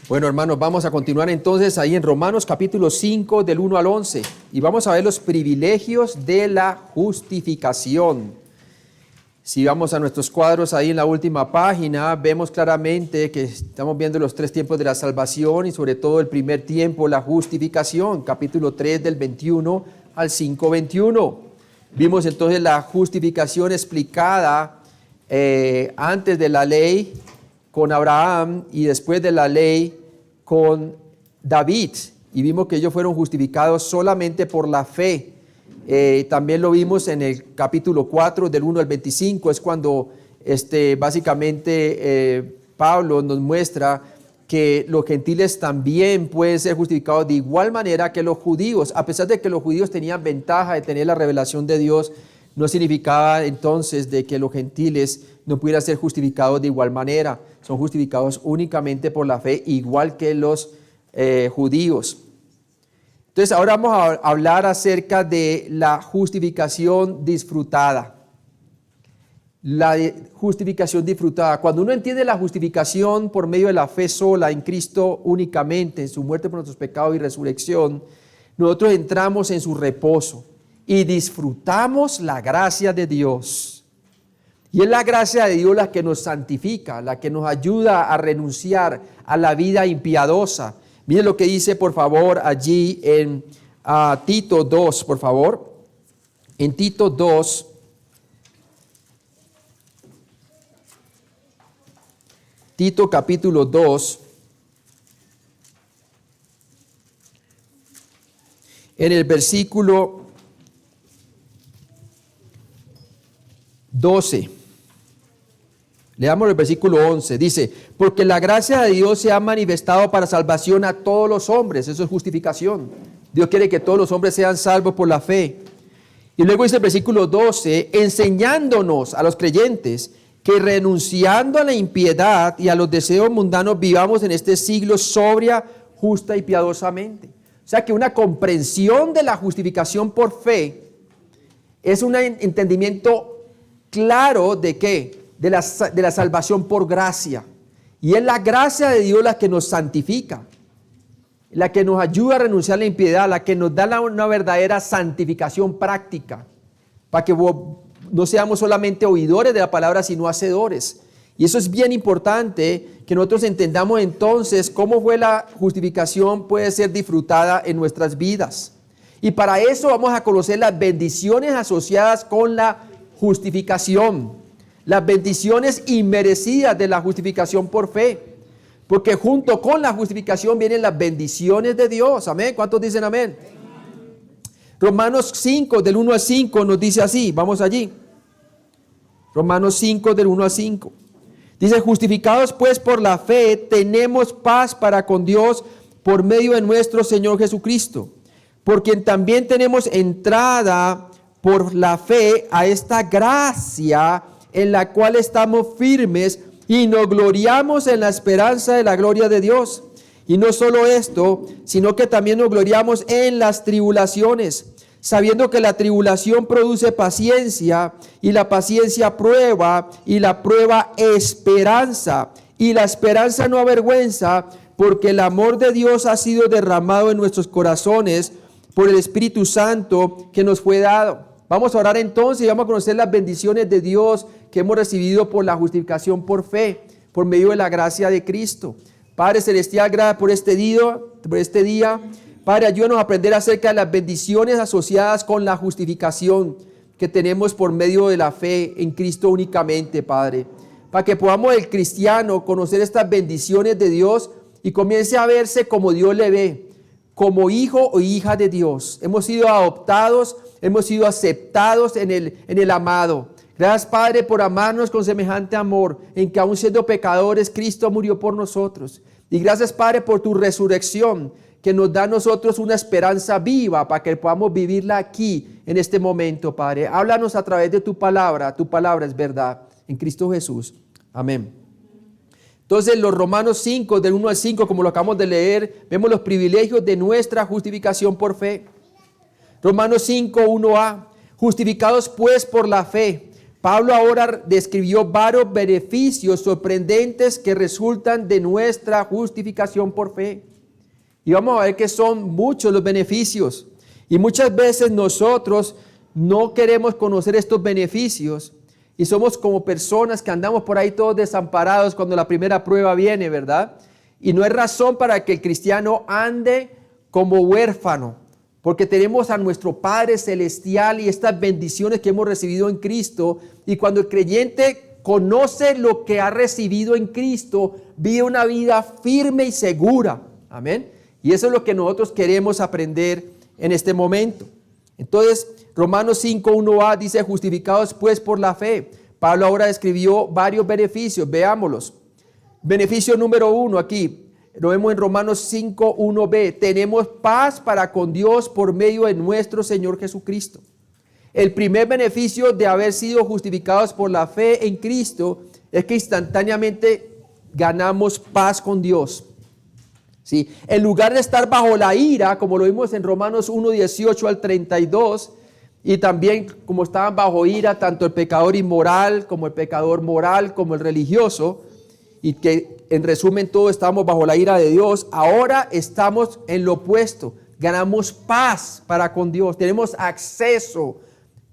Bueno, hermanos, vamos a continuar entonces ahí en Romanos capítulo 5 del 1 al 11 y vamos a ver los privilegios de la justificación. Si vamos a nuestros cuadros ahí en la última página, vemos claramente que estamos viendo los 3 tiempos de la salvación y sobre todo el primer tiempo, la justificación, capítulo 3 del 21 al 5:21. Vimos entonces la justificación explicada antes de la ley con Abraham y después de la ley con David, y vimos que ellos fueron justificados solamente por la fe. También lo vimos en el capítulo 4 del 1 al 25, es cuando básicamente Pablo nos muestra que los gentiles también pueden ser justificados de igual manera que los judíos, a pesar de que los judíos tenían ventaja de tener la revelación de Dios. No significaba entonces de que los gentiles no pudieran ser justificados de igual manera. Son justificados únicamente por la fe, igual que los judíos. Entonces ahora vamos a hablar acerca de la justificación disfrutada. La justificación disfrutada. Cuando uno entiende la justificación por medio de la fe sola en Cristo únicamente, en su muerte por nuestros pecados y resurrección, nosotros entramos en su reposo y disfrutamos la gracia de Dios. Y es la gracia de Dios la que nos santifica, la que nos ayuda a renunciar a la vida impiadosa. Miren lo que dice, por favor, allí en Tito 2, por favor. En Tito 2, Tito capítulo 2, en el versículo 12. Leamos el versículo 11. Dice, porque la gracia de Dios se ha manifestado para salvación a todos los hombres. Eso es justificación. Dios quiere que todos los hombres sean salvos por la fe. Y luego dice el versículo 12, enseñándonos a los creyentes que renunciando a la impiedad y a los deseos mundanos vivamos en este siglo sobria, justa y piadosamente. O sea que una comprensión de la justificación por fe es un entendimiento claro de ¿qué? De la salvación por gracia. Y es la gracia de Dios la que nos santifica, la que nos ayuda a renunciar a la impiedad, la que nos da una verdadera santificación práctica, para que no seamos solamente oidores de la palabra, sino hacedores. Y eso es bien importante, que nosotros entendamos entonces cómo fue la justificación puede ser disfrutada en nuestras vidas. Y para eso vamos a conocer las bendiciones asociadas con la justificación, las bendiciones inmerecidas de la justificación por fe, porque junto con la justificación vienen las bendiciones de Dios. Amén. ¿Cuántos dicen amén? Romanos 5 del 1 al 5 nos dice así, vamos allí. Romanos 5 del 1 al 5. Dice, justificados pues por la fe, tenemos paz para con Dios por medio de nuestro Señor Jesucristo, por quien también tenemos entrada por la fe a esta gracia en la cual estamos firmes y nos gloriamos en la esperanza de la gloria de Dios. Y no solo esto, sino que también nos gloriamos en las tribulaciones, sabiendo que la tribulación produce paciencia, y la paciencia prueba, y la prueba esperanza, y la esperanza no avergüenza, porque el amor de Dios ha sido derramado en nuestros corazones por el Espíritu Santo que nos fue dado. Vamos a orar entonces y vamos a conocer las bendiciones de Dios que hemos recibido por la justificación por fe, por medio de la gracia de Cristo. Padre Celestial, gracias por este día. Padre, ayúdanos a aprender acerca de las bendiciones asociadas con la justificación que tenemos por medio de la fe en Cristo únicamente, Padre. Para que podamos el cristiano conocer estas bendiciones de Dios y comience a verse como Dios le ve, como hijo o hija de Dios. Hemos sido adoptados, hemos sido aceptados en el amado. Gracias, Padre, por amarnos con semejante amor, en que aún siendo pecadores, Cristo murió por nosotros. Y gracias, Padre, por tu resurrección, que nos da a nosotros una esperanza viva para que podamos vivirla aquí, en este momento, Padre. Háblanos a través de tu palabra es verdad, en Cristo Jesús. Amén. Entonces, los Romanos 5, del 1 al 5, como lo acabamos de leer, vemos los privilegios de nuestra justificación por fe. Romanos 5, 1a, justificados pues por la fe, Pablo ahora describió varios beneficios sorprendentes que resultan de nuestra justificación por fe. Y vamos a ver que son muchos los beneficios. Y muchas veces nosotros no queremos conocer estos beneficios. Y somos como personas que andamos por ahí todos desamparados cuando la primera prueba viene, ¿verdad? Y no es razón para que el cristiano ande como huérfano, porque tenemos a nuestro Padre Celestial y estas bendiciones que hemos recibido en Cristo. Y cuando el creyente conoce lo que ha recibido en Cristo, vive una vida firme y segura. Amén. Y eso es lo que nosotros queremos aprender en este momento. Entonces, Romanos 5:1a dice, justificados pues por la fe. Pablo ahora describió varios beneficios, veámoslos. Beneficio número 1 aquí, lo vemos en Romanos 5:1b. Tenemos paz para con Dios por medio de nuestro Señor Jesucristo. El primer beneficio de haber sido justificados por la fe en Cristo es que instantáneamente ganamos paz con Dios. ¿Sí? En lugar de estar bajo la ira, como lo vimos en Romanos 1:18 al 32, y también como estaban bajo ira tanto el pecador inmoral como el pecador moral como el religioso, y que en resumen todos estamos bajo la ira de Dios, ahora estamos en lo opuesto, ganamos paz para con Dios, tenemos acceso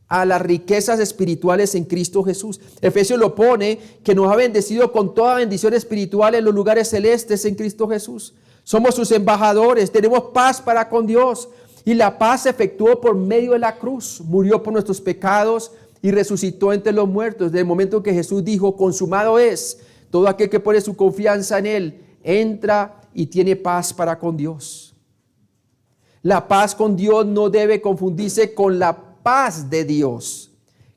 a las riquezas espirituales en Cristo Jesús. Efesios lo pone que nos ha bendecido con toda bendición espiritual en los lugares celestes en Cristo Jesús. Somos sus embajadores, tenemos paz para con Dios. Y la paz se efectuó por medio de la cruz. Murió por nuestros pecados y resucitó entre los muertos. Desde el momento en que Jesús dijo, consumado es, todo aquel que pone su confianza en Él, entra y tiene paz para con Dios. La paz con Dios no debe confundirse con la paz de Dios,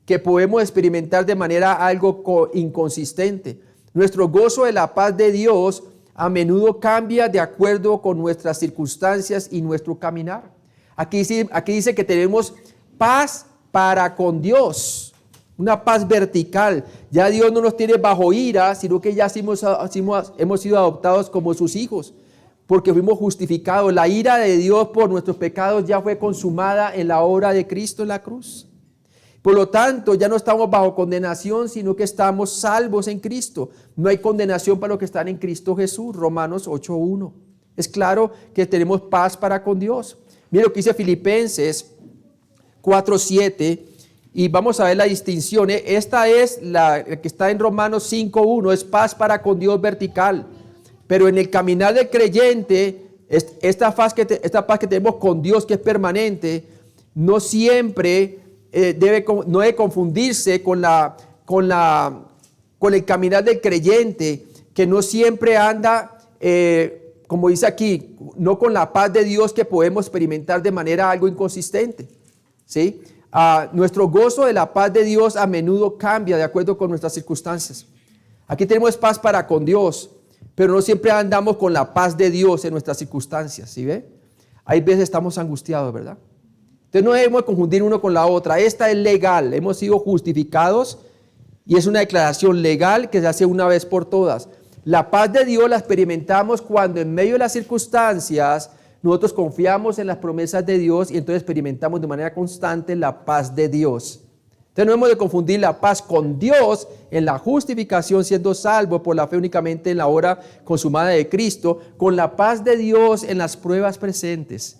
que podemos experimentar de manera algo inconsistente. Nuestro gozo de la paz de Dios a menudo cambia de acuerdo con nuestras circunstancias y nuestro caminar. Aquí dice que tenemos paz para con Dios, una paz vertical. Ya Dios no nos tiene bajo ira, sino que ya hemos sido adoptados como sus hijos, porque fuimos justificados. La ira de Dios por nuestros pecados ya fue consumada en la obra de Cristo en la cruz. Por lo tanto, ya no estamos bajo condenación, sino que estamos salvos en Cristo. No hay condenación para los que están en Cristo Jesús, Romanos 8:1. Es claro que tenemos paz para con Dios. Mire lo que dice Filipenses 4:7 y vamos a ver la distinción. Esta es la que está en Romanos 5:1, es paz para con Dios vertical. Pero en el caminar del creyente, esta paz que tenemos con Dios, que es permanente, no siempre no debe confundirse con el caminar del creyente, que no siempre anda, como dice aquí, no con la paz de Dios que podemos experimentar de manera algo inconsistente. ¿Sí? Nuestro gozo de la paz de Dios a menudo cambia de acuerdo con nuestras circunstancias. Aquí tenemos paz para con Dios, pero no siempre andamos con la paz de Dios en nuestras circunstancias. ¿Sí ve? Hay veces estamos angustiados, ¿verdad? Entonces no debemos confundir uno con la otra. Esta es legal, hemos sido justificados y es una declaración legal que se hace una vez por todas. La paz de Dios la experimentamos cuando en medio de las circunstancias nosotros confiamos en las promesas de Dios y entonces experimentamos de manera constante la paz de Dios. Entonces no hemos de confundir la paz con Dios en la justificación, siendo salvo por la fe únicamente en la obra consumada de Cristo, con la paz de Dios en las pruebas presentes.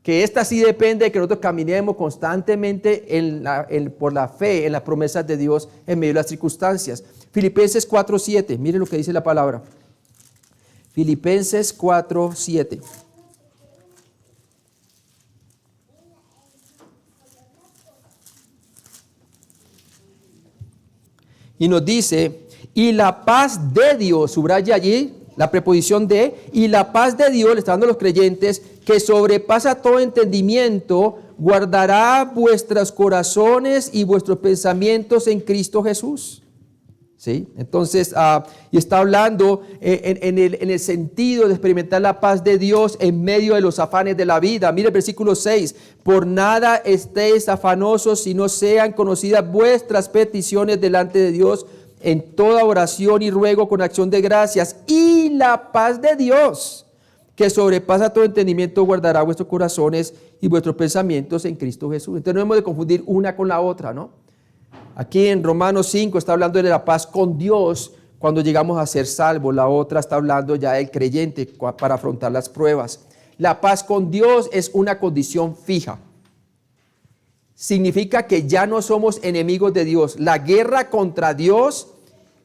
Que esta sí depende de que nosotros caminemos constantemente por la fe en las promesas de Dios en medio de las circunstancias. Filipenses 4:7, miren lo que dice la palabra. Filipenses 4:7. Y nos dice, y la paz de Dios, subraya allí la preposición de, y la paz de Dios, le está dando a los creyentes, que sobrepasa todo entendimiento, guardará vuestros corazones y vuestros pensamientos en Cristo Jesús. ¿Sí? Entonces, y está hablando en el sentido de experimentar la paz de Dios en medio de los afanes de la vida. Mire el versículo 6, por nada estéis afanosos, sino sean conocidas vuestras peticiones delante de Dios en toda oración y ruego con acción de gracias, y la paz de Dios, que sobrepasa todo entendimiento, guardará vuestros corazones y vuestros pensamientos en Cristo Jesús. Entonces no hemos de confundir una con la otra, ¿no? Aquí en Romanos 5 está hablando de la paz con Dios cuando llegamos a ser salvos. La otra está hablando ya del creyente para afrontar las pruebas. La paz con Dios es una condición fija. Significa que ya no somos enemigos de Dios. La guerra contra Dios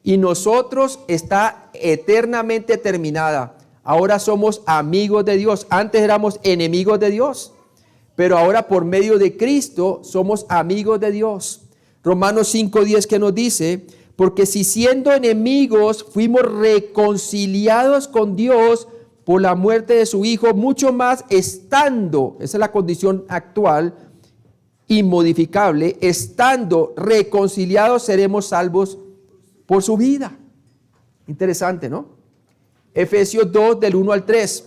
y nosotros está eternamente terminada. Ahora somos amigos de Dios. Antes éramos enemigos de Dios, pero ahora por medio de Cristo somos amigos de Dios. Romanos 5:10 que nos dice, porque si siendo enemigos fuimos reconciliados con Dios por la muerte de su Hijo, mucho más estando, esa es la condición actual, inmodificable, estando reconciliados seremos salvos por su vida. Interesante, ¿no? Efesios 2 del 1 al 3.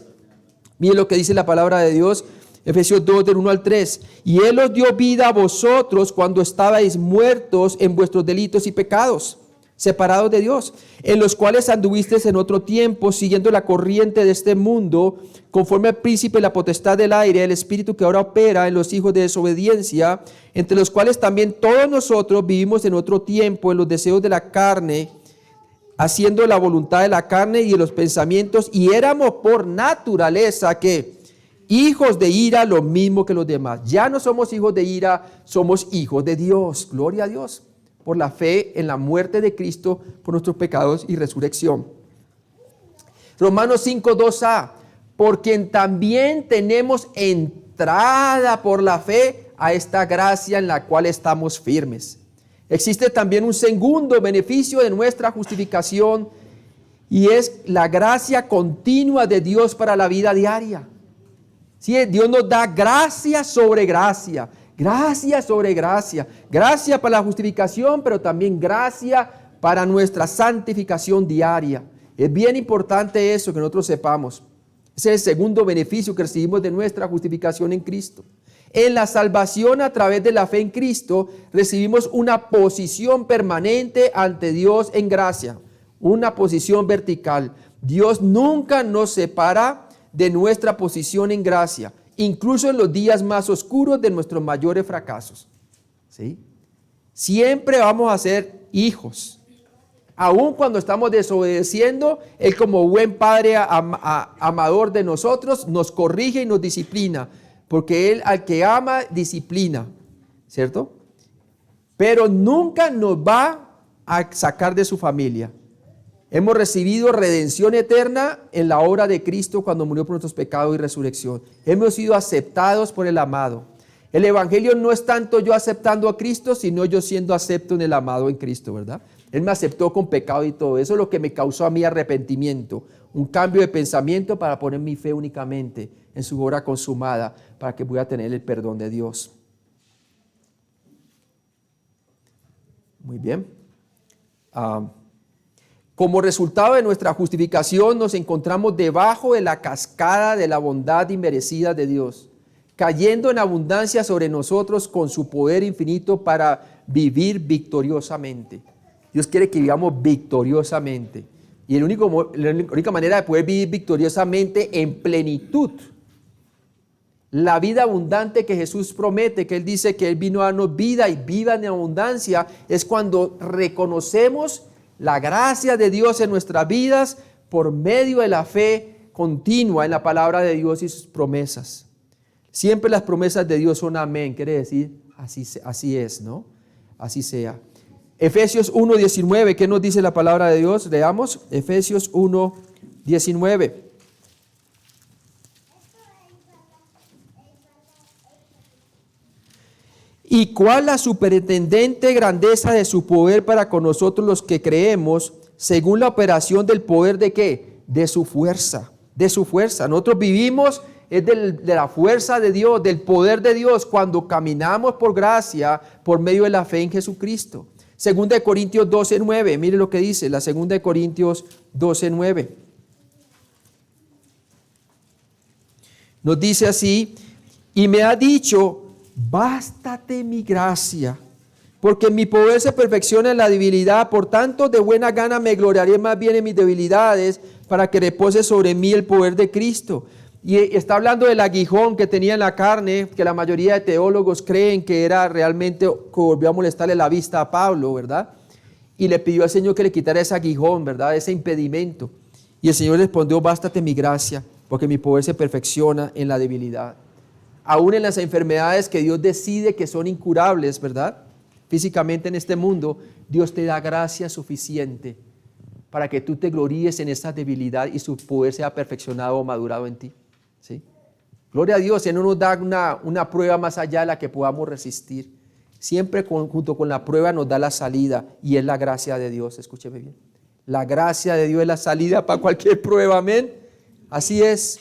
Miren lo que dice la palabra de Dios. Efesios 2 del 1 al 3. Y Él os dio vida a vosotros cuando estabais muertos en vuestros delitos y pecados, separados de Dios, en los cuales anduvisteis en otro tiempo, siguiendo la corriente de este mundo, conforme al príncipe de la potestad del aire, el espíritu que ahora opera en los hijos de desobediencia, entre los cuales también todos nosotros vivimos en otro tiempo en los deseos de la carne, haciendo la voluntad de la carne y de los pensamientos, y éramos por naturaleza que hijos de ira, lo mismo que los demás. Ya no somos hijos de ira, somos hijos de Dios. Gloria a Dios por la fe en la muerte de Cristo por nuestros pecados y resurrección. Romanos 5:2a, por quien también tenemos entrada por la fe a esta gracia en la cual estamos firmes. Existe también un segundo beneficio de nuestra justificación y es la gracia continua de Dios para la vida diaria. Sí, Dios nos da gracia sobre gracia, gracia sobre gracia, gracia para la justificación, pero también gracia para nuestra santificación diaria. Es bien importante eso que nosotros sepamos. Ese es el segundo beneficio que recibimos de nuestra justificación en Cristo. En la salvación a través de la fe en Cristo recibimos una posición permanente ante Dios en gracia, una posición vertical. Dios nunca nos separa de nuestra posición en gracia, incluso en los días más oscuros de nuestros mayores fracasos. ¿Sí? Siempre vamos a ser hijos. Aun cuando estamos desobedeciendo, Él como buen Padre amador de nosotros, nos corrige y nos disciplina, porque Él al que ama, disciplina, ¿cierto? Pero nunca nos va a sacar de su familia. Hemos recibido redención eterna en la obra de Cristo cuando murió por nuestros pecados y resurrección. Hemos sido aceptados por el amado. El evangelio no es tanto yo aceptando a Cristo, sino yo siendo acepto en el amado en Cristo, ¿verdad? Él me aceptó con pecado y todo. Eso es lo que me causó a mí arrepentimiento. Un cambio de pensamiento para poner mi fe únicamente en su obra consumada, para que pueda tener el perdón de Dios. Muy bien. Como resultado de nuestra justificación nos encontramos debajo de la cascada de la bondad inmerecida de Dios, cayendo en abundancia sobre nosotros con su poder infinito para vivir victoriosamente. Dios quiere que vivamos victoriosamente. Y la única manera de poder vivir victoriosamente en plenitud, la vida abundante que Jesús promete, que Él dice que Él vino a darnos vida y vida en abundancia, es cuando reconocemos la gracia de Dios en nuestras vidas por medio de la fe continua en la palabra de Dios y sus promesas. Siempre las promesas de Dios son amén, quiere decir así es, ¿no? Así sea. Efesios 1:19, ¿qué nos dice la palabra de Dios? Leamos Efesios 1:19. ¿Y cuál la superintendente grandeza de su poder para con nosotros los que creemos, según la operación del poder de qué? De su fuerza, de su fuerza. Nosotros vivimos de la fuerza de Dios, del poder de Dios, cuando caminamos por gracia, por medio de la fe en Jesucristo. Segunda de Corintios 12:9, mire lo que dice, la segunda de Corintios 12:9. Nos dice así, y me ha dicho, bástate mi gracia, porque mi poder se perfecciona en la debilidad. Por tanto, de buena gana me gloriaré más bien en mis debilidades, para que repose sobre mí el poder de Cristo. Y está hablando del aguijón que tenía en la carne, que la mayoría de teólogos creen que era realmente, que volvió a molestarle la vista a Pablo, ¿verdad? Y le pidió al Señor que le quitara ese aguijón, ¿verdad? Ese impedimento. Y el Señor respondió: bástate mi gracia, porque mi poder se perfecciona en la debilidad. Aún en las enfermedades que Dios decide que son incurables, ¿verdad? Físicamente en este mundo, Dios te da gracia suficiente para que tú te gloríes en esa debilidad y su poder sea perfeccionado o madurado en ti. ¿Sí? Gloria a Dios, Él no nos da una prueba más allá de la que podamos resistir. Siempre junto con la prueba nos da la salida, y es la gracia de Dios. Escúcheme bien. La gracia de Dios es la salida para cualquier prueba, amén. Así es.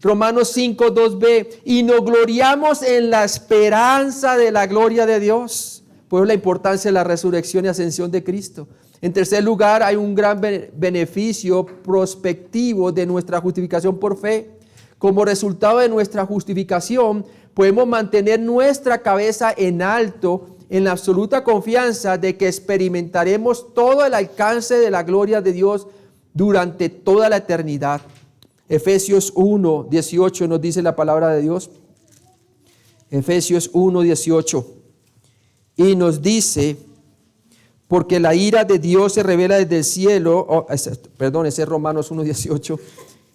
Romanos 5, 2b, y nos gloriamos en la esperanza de la gloria de Dios. Por la importancia de la resurrección y ascensión de Cristo. En tercer lugar, hay un gran beneficio prospectivo de nuestra justificación por fe. Como resultado de nuestra justificación, podemos mantener nuestra cabeza en alto, en la absoluta confianza de que experimentaremos todo el alcance de la gloria de Dios durante toda la eternidad. Efesios 1, 18 nos dice la palabra de Dios. Efesios 1, 18. Y nos dice: porque la ira de Dios se revela desde el cielo. Ese es Romanos 1, 18.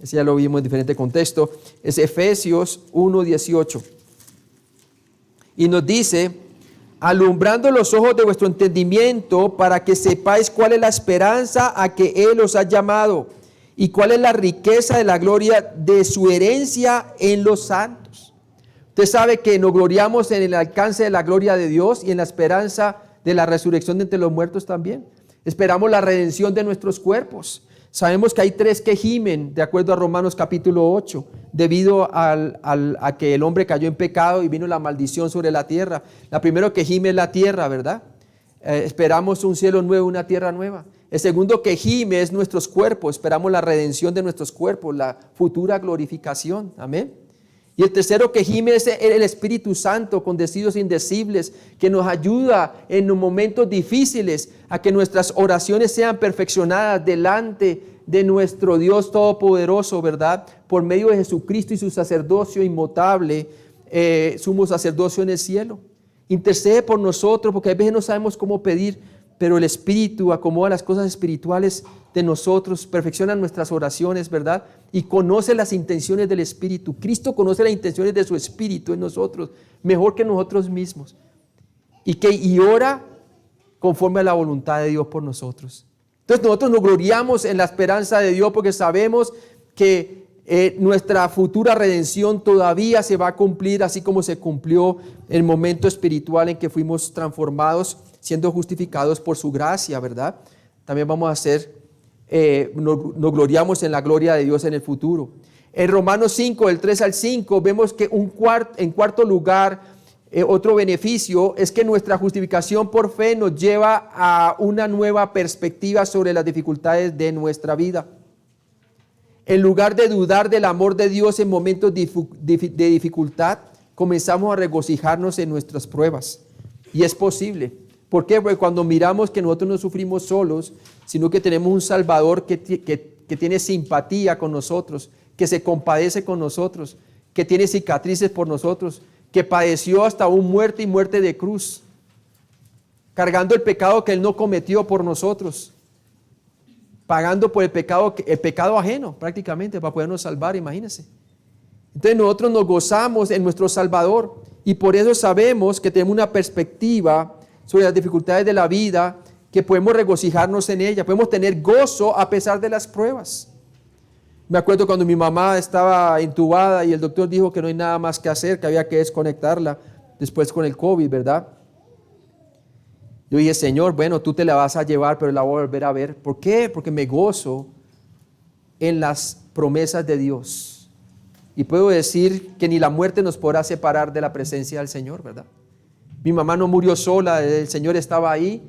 Ese ya lo vimos en diferente contexto. Es Efesios 1, 18. Y nos dice: alumbrando los ojos de vuestro entendimiento, para que sepáis cuál es la esperanza a que Él os ha llamado, y cuál es la riqueza de la gloria de su herencia en los santos. Usted sabe que nos gloriamos en el alcance de la gloria de Dios y en la esperanza de la resurrección de entre los muertos también. Esperamos la redención de nuestros cuerpos. Sabemos que hay 3 que gimen, de acuerdo a Romanos capítulo 8, debido a que el hombre cayó en pecado y vino la maldición sobre la tierra. La primera que gime es la tierra, ¿verdad? Esperamos un cielo nuevo, una tierra nueva. El segundo que gime es nuestros cuerpos. Esperamos la redención de nuestros cuerpos, la futura glorificación. Amén. Y el tercero que gime es el Espíritu Santo con deseos indecibles, que nos ayuda en los momentos difíciles a que nuestras oraciones sean perfeccionadas delante de nuestro Dios Todopoderoso, ¿verdad? Por medio de Jesucristo y su sacerdocio inmutable, sumo sacerdocio en el cielo. Intercede por nosotros, porque a veces no sabemos cómo pedir, pero el Espíritu acomoda las cosas espirituales de nosotros, perfecciona nuestras oraciones, ¿verdad? Y conoce las intenciones del Espíritu. Cristo conoce las intenciones de su Espíritu en nosotros, mejor que nosotros mismos. Y ora conforme a la voluntad de Dios por nosotros. Entonces nosotros nos gloriamos en la esperanza de Dios, porque sabemos que nuestra futura redención todavía se va a cumplir, así como se cumplió el momento espiritual en que fuimos transformados, siendo justificados por su gracia, ¿verdad? También vamos a ser, nos gloriamos en la gloria de Dios en el futuro. En Romanos 5, del 3 al 5, vemos que en cuarto lugar, otro beneficio es que nuestra justificación por fe nos lleva a una nueva perspectiva sobre las dificultades de nuestra vida. En lugar de dudar del amor de Dios en momentos de dificultad, comenzamos a regocijarnos en nuestras pruebas. Y es posible. ¿Por qué? Porque cuando miramos que nosotros no sufrimos solos, sino que tenemos un Salvador que tiene simpatía con nosotros, que se compadece con nosotros, que tiene cicatrices por nosotros, que padeció hasta un muerte y muerte de cruz, cargando el pecado que Él no cometió por nosotros, pagando por el pecado ajeno prácticamente para podernos salvar, imagínense. Entonces nosotros nos gozamos en nuestro Salvador y por eso sabemos que tenemos una perspectiva sobre las dificultades de la vida, que podemos regocijarnos en ella, podemos tener gozo a pesar de las pruebas. Me acuerdo cuando mi mamá estaba intubada y el doctor dijo que no hay nada más que hacer, que había que desconectarla después con el COVID, ¿verdad? Yo dije: Señor, bueno, tú te la vas a llevar, pero la voy a volver a ver. ¿Por qué? Porque me gozo en las promesas de Dios. Y puedo decir que ni la muerte nos podrá separar de la presencia del Señor, ¿verdad? Mi mamá no murió sola, el Señor estaba ahí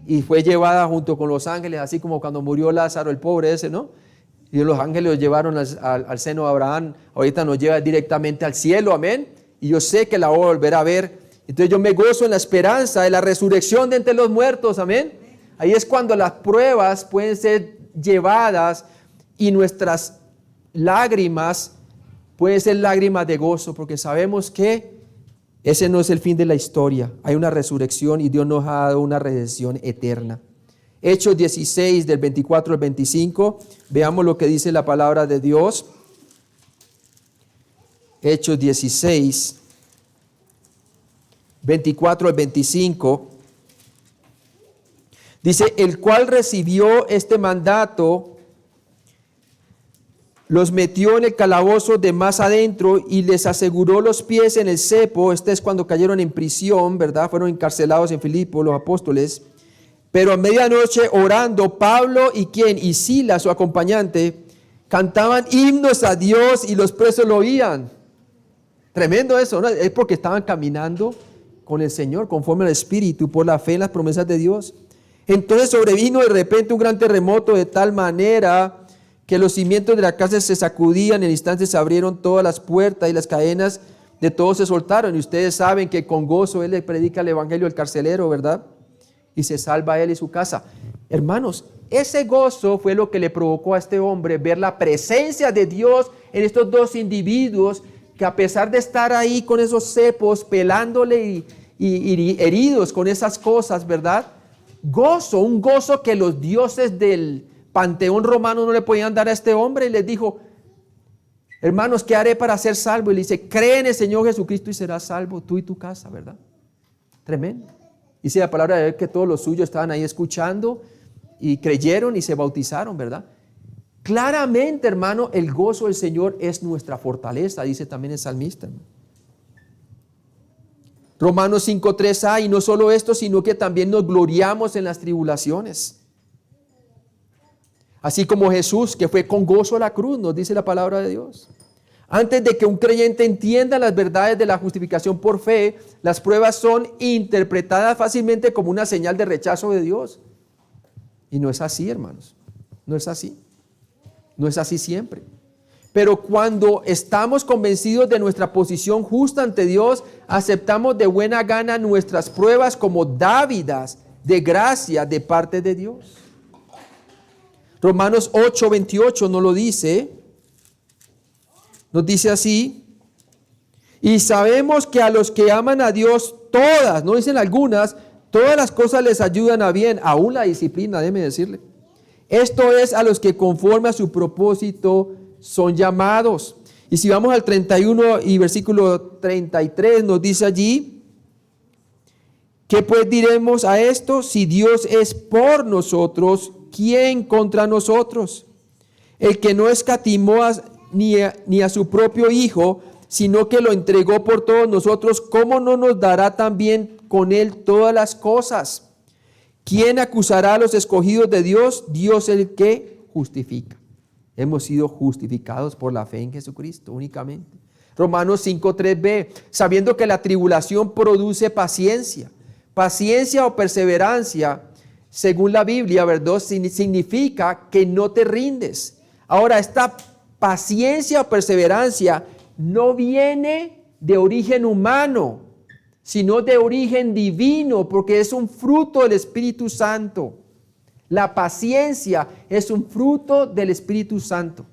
y fue llevada junto con los ángeles, así como cuando murió Lázaro, el pobre ese, ¿no? Y los ángeles los llevaron al seno de Abraham. Ahorita nos lleva directamente al cielo, amén. Y yo sé que la voy a volver a ver. Entonces yo me gozo en la esperanza de la resurrección de entre los muertos, amén. Ahí es cuando las pruebas pueden ser llevadas y nuestras lágrimas pueden ser lágrimas de gozo, porque sabemos que ese no es el fin de la historia. Hay una resurrección y Dios nos ha dado una redención eterna. Hechos 16, del 24 al 25. Veamos lo que dice la palabra de Dios. Hechos 16, 24 al 25. Dice, el cual recibió este mandato, los metió en el calabozo de más adentro y les aseguró los pies en el cepo. Este es cuando cayeron en prisión, ¿verdad? Fueron encarcelados en Filipo los apóstoles. Pero a medianoche orando, Pablo y ¿quién? Y Silas, su acompañante, cantaban himnos a Dios y los presos lo oían. Tremendo eso, ¿no? Es porque estaban caminando con el Señor, conforme al Espíritu, por la fe en las promesas de Dios. Entonces sobrevino de repente un gran terremoto de tal manera que los cimientos de la casa se sacudían, en el instante se abrieron todas las puertas y las cadenas de todos se soltaron. Y ustedes saben que con gozo él le predica el evangelio al carcelero, ¿verdad? Y se salva él y su casa. Hermanos, ese gozo fue lo que le provocó a este hombre ver la presencia de Dios en estos dos individuos que, a pesar de estar ahí con esos cepos, pelándole y heridos con esas cosas, ¿verdad? Gozo, un gozo que los dioses del panteón romano no le podían dar a este hombre. Y les dijo, hermanos, ¿qué haré para ser salvo? Y le dice, cree en el Señor Jesucristo y serás salvo tú y tu casa, ¿verdad? Tremendo. Dice la palabra de Dios que todos los suyos estaban ahí escuchando y creyeron y se bautizaron, ¿verdad? Claramente, hermano, el gozo del Señor es nuestra fortaleza, dice también el salmista. Romanos 5:3a, y no solo esto, sino que también nos gloriamos en las tribulaciones. Así como Jesús, que fue con gozo a la cruz, nos dice la palabra de Dios. Antes de que un creyente entienda las verdades de la justificación por fe, las pruebas son interpretadas fácilmente como una señal de rechazo de Dios. Y no es así, hermanos. No es así. No es así siempre. Pero cuando estamos convencidos de nuestra posición justa ante Dios, aceptamos de buena gana nuestras pruebas como dávidas de gracia de parte de Dios. Romanos 8:28 nos lo dice. Nos dice así: y sabemos que a los que aman a Dios, todas, no dicen algunas, todas las cosas les ayudan a bien, aún la disciplina, déjeme decirle. Esto es a los que conforme a su propósito son llamados. Y si vamos al 31 y versículo 33, nos dice allí: ¿qué pues diremos a esto? Si Dios es por nosotros, ¿quién contra nosotros? El que no escatimó ni a su propio Hijo, sino que lo entregó por todos nosotros, ¿cómo no nos dará también con él todas las cosas? ¿Quién acusará a los escogidos de Dios? Dios es el que justifica. Hemos sido justificados por la fe en Jesucristo únicamente. Romanos 5:3b, sabiendo que la tribulación produce paciencia. Paciencia o perseverancia, según la Biblia, ¿verdad? Significa que no te rindes. Ahora, esta paciencia o perseverancia no viene de origen humano, sino de origen divino, porque es un fruto del Espíritu Santo. La paciencia es un fruto del Espíritu Santo.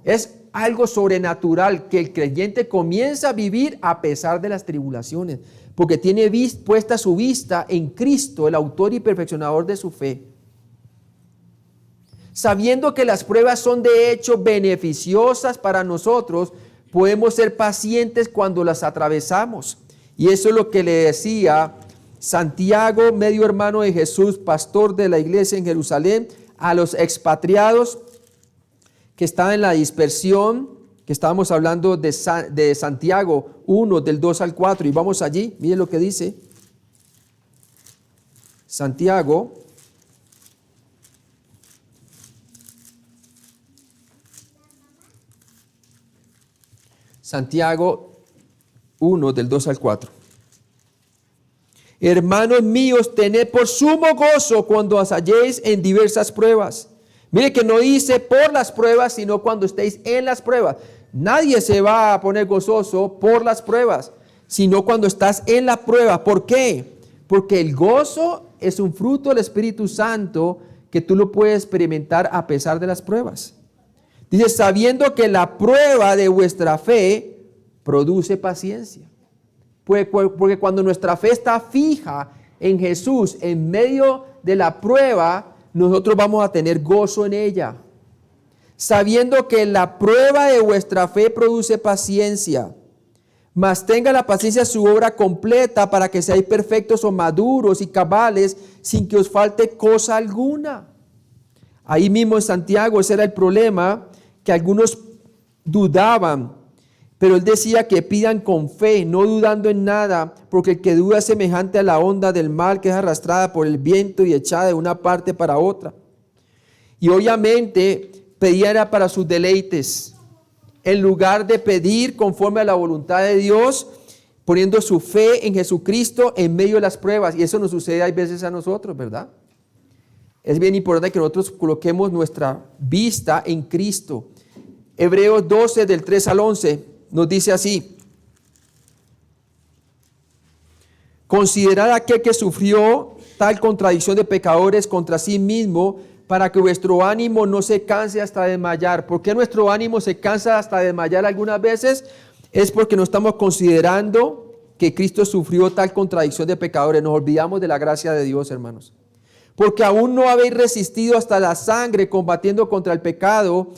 Es algo sobrenatural que el creyente comienza a vivir a pesar de las tribulaciones, porque tiene puesta su vista en Cristo, el autor y perfeccionador de su fe. Sabiendo que las pruebas son de hecho beneficiosas para nosotros, podemos ser pacientes cuando las atravesamos. Y eso es lo que le decía Santiago, medio hermano de Jesús, pastor de la iglesia en Jerusalén, a los expatriados que estaban en la dispersión, que estábamos hablando de Santiago 1, del 2 al 4, y vamos allí, miren lo que dice. Santiago 1, del 2 al 4. Hermanos míos, tened por sumo gozo cuando os halléis en diversas pruebas. Mire que no dice por las pruebas, sino cuando estéis en las pruebas. Nadie se va a poner gozoso por las pruebas, sino cuando estás en la prueba. ¿Por qué? Porque el gozo es un fruto del Espíritu Santo que tú lo puedes experimentar a pesar de las pruebas. Dice, sabiendo que la prueba de vuestra fe produce paciencia. Porque cuando nuestra fe está fija en Jesús, en medio de la prueba, nosotros vamos a tener gozo en ella. Sabiendo que la prueba de vuestra fe produce paciencia, mas tenga la paciencia su obra completa para que seáis perfectos o maduros y cabales sin que os falte cosa alguna. Ahí mismo en Santiago ese era el problema, que algunos dudaban, pero él decía que pidan con fe, no dudando en nada, porque el que duda es semejante a la onda del mar que es arrastrada por el viento y echada de una parte para otra. Y obviamente pedía era para sus deleites, en lugar de pedir conforme a la voluntad de Dios, poniendo su fe en Jesucristo en medio de las pruebas. Y eso nos sucede a veces a nosotros, ¿verdad? Es bien importante que nosotros coloquemos nuestra vista en Cristo. Hebreos 12, del 3 al 11, nos dice así: considerad a aquel que sufrió tal contradicción de pecadores contra sí mismo, para que vuestro ánimo no se canse hasta desmayar. ¿Por qué nuestro ánimo se cansa hasta desmayar algunas veces? Es porque no estamos considerando que Cristo sufrió tal contradicción de pecadores. Nos olvidamos de la gracia de Dios, hermanos. Porque aún no habéis resistido hasta la sangre combatiendo contra el pecado,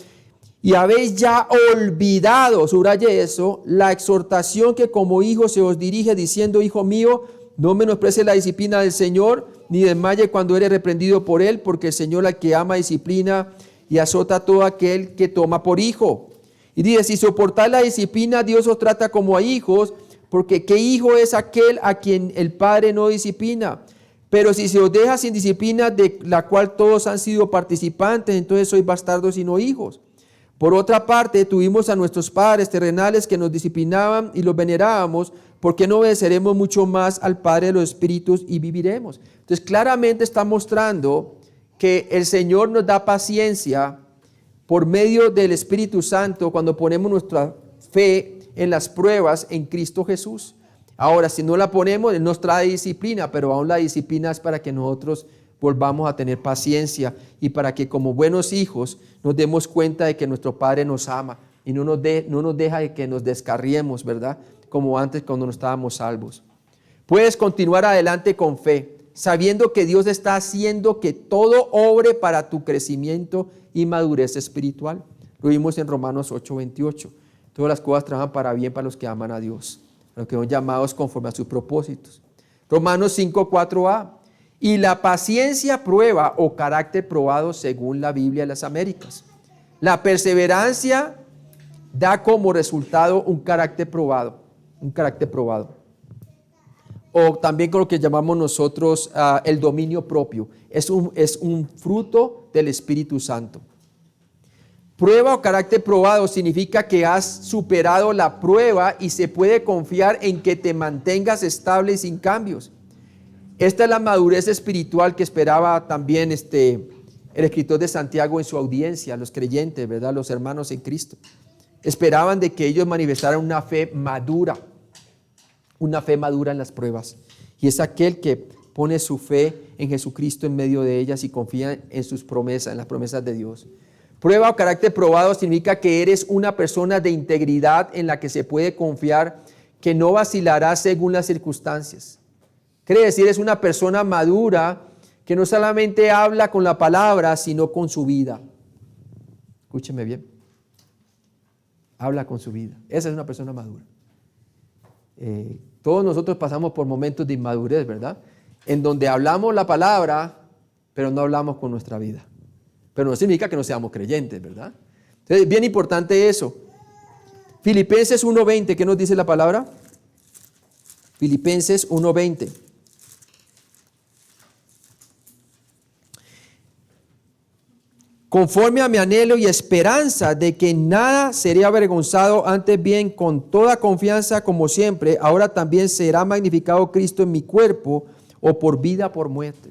y habéis ya olvidado, subraye eso, la exhortación que como hijo se os dirige, diciendo: hijo mío, no menosprecies la disciplina del Señor, ni desmaye cuando eres reprendido por Él, porque el Señor al que ama disciplina y azota a todo aquel que toma por hijo. Y dice: si soportáis la disciplina, Dios os trata como a hijos, porque ¿qué hijo es aquel a quien el Padre no disciplina? Pero si se os deja sin disciplina, de la cual todos han sido participantes, entonces sois bastardos y no hijos. Por otra parte, tuvimos a nuestros padres terrenales que nos disciplinaban y los venerábamos. ¿Por qué no obedeceremos mucho más al Padre de los Espíritus y viviremos? Entonces, claramente está mostrando que el Señor nos da paciencia por medio del Espíritu Santo cuando ponemos nuestra fe en las pruebas en Cristo Jesús. Ahora, si no la ponemos, Él nos trae disciplina, pero aún la disciplina es para que nosotros volvamos a tener paciencia y para que como buenos hijos nos demos cuenta de que nuestro Padre nos ama y no nos deja de que nos descarriemos, ¿verdad? Como antes cuando no estábamos salvos. Puedes continuar adelante con fe, sabiendo que Dios está haciendo que todo obre para tu crecimiento y madurez espiritual. Lo vimos en Romanos 8:28. Todas las cosas trabajan para bien para los que aman a Dios, a los que son llamados conforme a sus propósitos. Romanos 5:4a. Y la paciencia prueba o carácter probado según la Biblia de las Américas. La perseverancia da como resultado un carácter probado. Un carácter probado. O también con lo que llamamos nosotros el dominio propio. Es un fruto del Espíritu Santo. Prueba o carácter probado significa que has superado la prueba y se puede confiar en que te mantengas estable y sin cambios. Esta es la madurez espiritual que esperaba también el escritor de Santiago en su audiencia, los creyentes, ¿verdad? Los hermanos en Cristo. Esperaban de que ellos manifestaran una fe madura en las pruebas. Y es aquel que pone su fe en Jesucristo en medio de ellas y confía en sus promesas, en las promesas de Dios. Prueba o carácter probado significa que eres una persona de integridad en la que se puede confiar, que no vacilará según las circunstancias. Quiere decir, es una persona madura que no solamente habla con la palabra, sino con su vida. Escúcheme bien. Habla con su vida. Esa es una persona madura. Todos nosotros pasamos por momentos de inmadurez, ¿verdad? En donde hablamos la palabra, pero no hablamos con nuestra vida. Pero no significa que no seamos creyentes, ¿verdad? Entonces, bien importante eso. Filipenses 1:20, ¿qué nos dice la palabra? Filipenses 1:20. Conforme a mi anhelo y esperanza de que nada seré avergonzado, antes bien con toda confianza como siempre, ahora también será magnificado Cristo en mi cuerpo, o por vida o por muerte.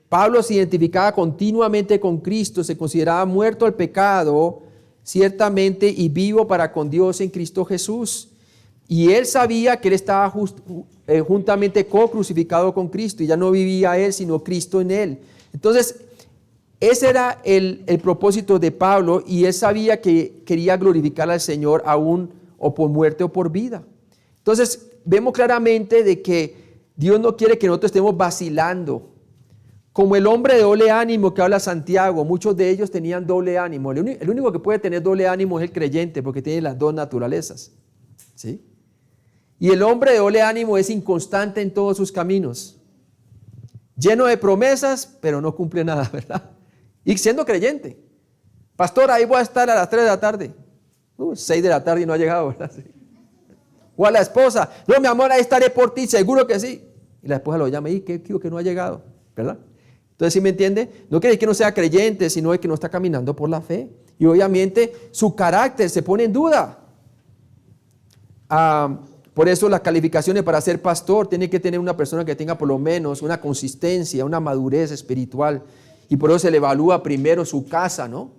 Pablo se identificaba continuamente con Cristo, se consideraba muerto al pecado, ciertamente, y vivo para con Dios en Cristo Jesús. Y él sabía que él estaba juntamente co-crucificado con Cristo, y ya no vivía él, sino Cristo en él. Entonces, Ese era el propósito de Pablo, y él sabía que quería glorificar al Señor aún o por muerte o por vida. Entonces vemos claramente de que Dios no quiere que nosotros estemos vacilando. Como el hombre de doble ánimo que habla Santiago, muchos de ellos tenían doble ánimo. El único que puede tener doble ánimo es el creyente, porque tiene las dos naturalezas, ¿sí? Y el hombre de doble ánimo es inconstante en todos sus caminos, lleno de promesas, pero no cumple nada, ¿verdad? Y siendo creyente. Pastor, ahí voy a estar a las 3 de la tarde. 6 de la tarde y no ha llegado, ¿verdad? Sí. O a la esposa, no, mi amor, ahí estaré por ti, seguro que sí. Y la esposa lo llama, ¿y qué que no ha llegado? ¿Verdad? Entonces, ¿sí me entiende? No quiere decir que no sea creyente, sino que no está caminando por la fe. Y obviamente su carácter se pone en duda. Por eso las calificaciones para ser pastor tiene que tener una persona que tenga por lo menos una consistencia, una madurez espiritual. Y por eso se le evalúa primero su casa, ¿no?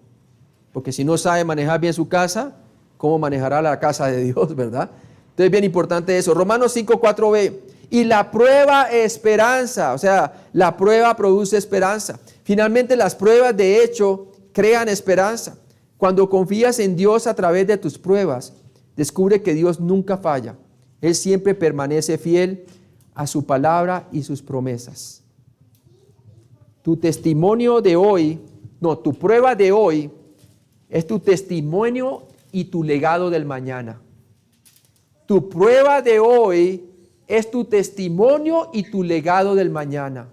Porque si no sabe manejar bien su casa, ¿cómo manejará la casa de Dios, verdad? Entonces, bien importante eso. Romanos 5:4b. Y la prueba esperanza, o sea, la prueba produce esperanza. Finalmente, las pruebas de hecho crean esperanza. Cuando confías en Dios a través de tus pruebas, descubre que Dios nunca falla. Él siempre permanece fiel a su palabra y sus promesas. Tu testimonio de hoy, tu prueba de hoy es tu testimonio y tu legado del mañana. Tu prueba de hoy es tu testimonio y tu legado del mañana.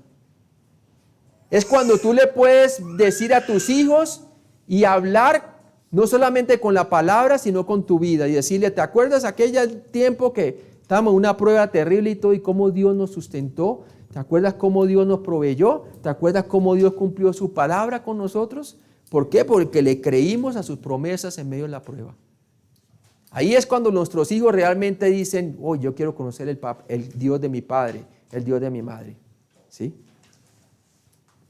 Es cuando tú le puedes decir a tus hijos y hablar no solamente con la palabra, sino con tu vida, y decirle, ¿te acuerdas aquel tiempo que estábamos en una prueba terrible y todo, y cómo Dios nos sustentó? ¿Te acuerdas cómo Dios nos proveyó? ¿Te acuerdas cómo Dios cumplió su palabra con nosotros? ¿Por qué? Porque le creímos a sus promesas en medio de la prueba. Ahí es cuando nuestros hijos realmente dicen, yo quiero conocer el Dios de mi padre, el Dios de mi madre. ¿Sí?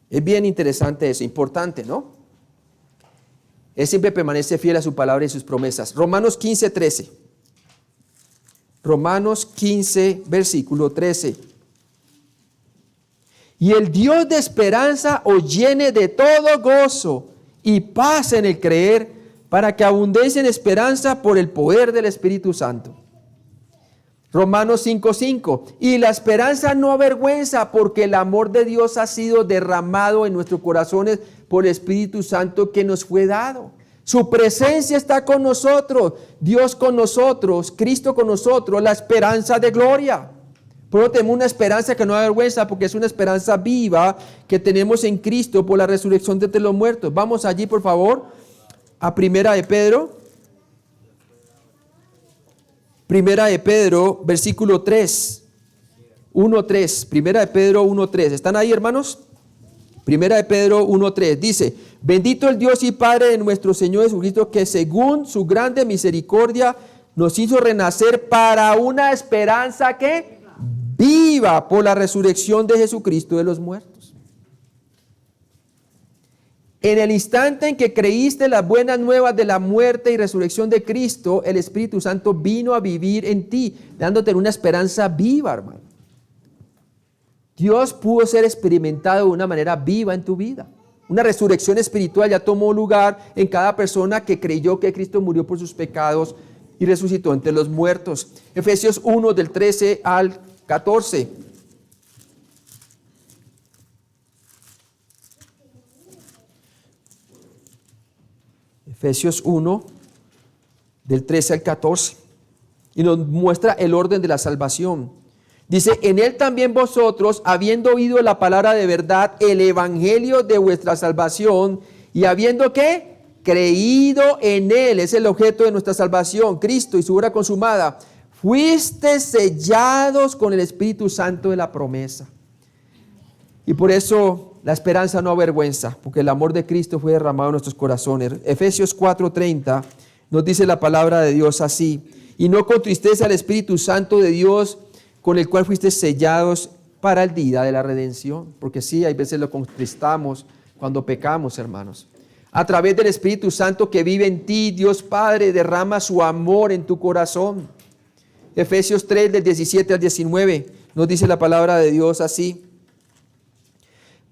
Es bien interesante eso, importante, ¿no? Él siempre permanece fiel a su palabra y sus promesas. Romanos 15:13. Romanos 15, versículo 13. Y el Dios de esperanza os llene de todo gozo y paz en el creer, para que abundéis en esperanza por el poder del Espíritu Santo. Romanos 5:5. Y la esperanza no avergüenza, porque el amor de Dios ha sido derramado en nuestros corazones por el Espíritu Santo que nos fue dado. Su presencia está con nosotros, Dios con nosotros, Cristo con nosotros, la esperanza de gloria. Por eso tenemos una esperanza que no avergüenza, porque es una esperanza viva que tenemos en Cristo por la resurrección de entre los muertos. Vamos allí, por favor, a Primera de Pedro. Primera de Pedro, versículo 3. 1:3. Primera de Pedro 1:3. ¿Están ahí, hermanos? Primera de Pedro 1:3. Dice, bendito el Dios y Padre de nuestro Señor Jesucristo, que según su grande misericordia nos hizo renacer para una esperanza que viva por la resurrección de Jesucristo de los muertos. En el instante en que creíste las buenas nuevas de la muerte y resurrección de Cristo, el Espíritu Santo vino a vivir en ti, dándote una esperanza viva, hermano. Dios pudo ser experimentado de una manera viva en tu vida. Una resurrección espiritual ya tomó lugar en cada persona que creyó que Cristo murió por sus pecados y resucitó entre los muertos. Efesios 1, del 13 al 14. Efesios 1, del 13 al 14, y nos muestra el orden de la salvación. Dice, en él también vosotros, habiendo oído la palabra de verdad, el evangelio de vuestra salvación, y habiendo ¿qué? Creído en él, es el objeto de nuestra salvación, Cristo y su obra consumada, fuiste sellados con el Espíritu Santo de la promesa. Y por eso la esperanza no avergüenza, porque el amor de Cristo fue derramado en nuestros corazones. Efesios 4:30 nos dice la palabra de Dios así, y no contristeza al Espíritu Santo de Dios, con el cual fuiste sellados para el día de la redención. Porque sí, hay veces lo contristamos cuando pecamos, hermanos. A través del Espíritu Santo que vive en ti, Dios Padre derrama su amor en tu corazón. Efesios 3, del 17 al 19, nos dice la palabra de Dios así.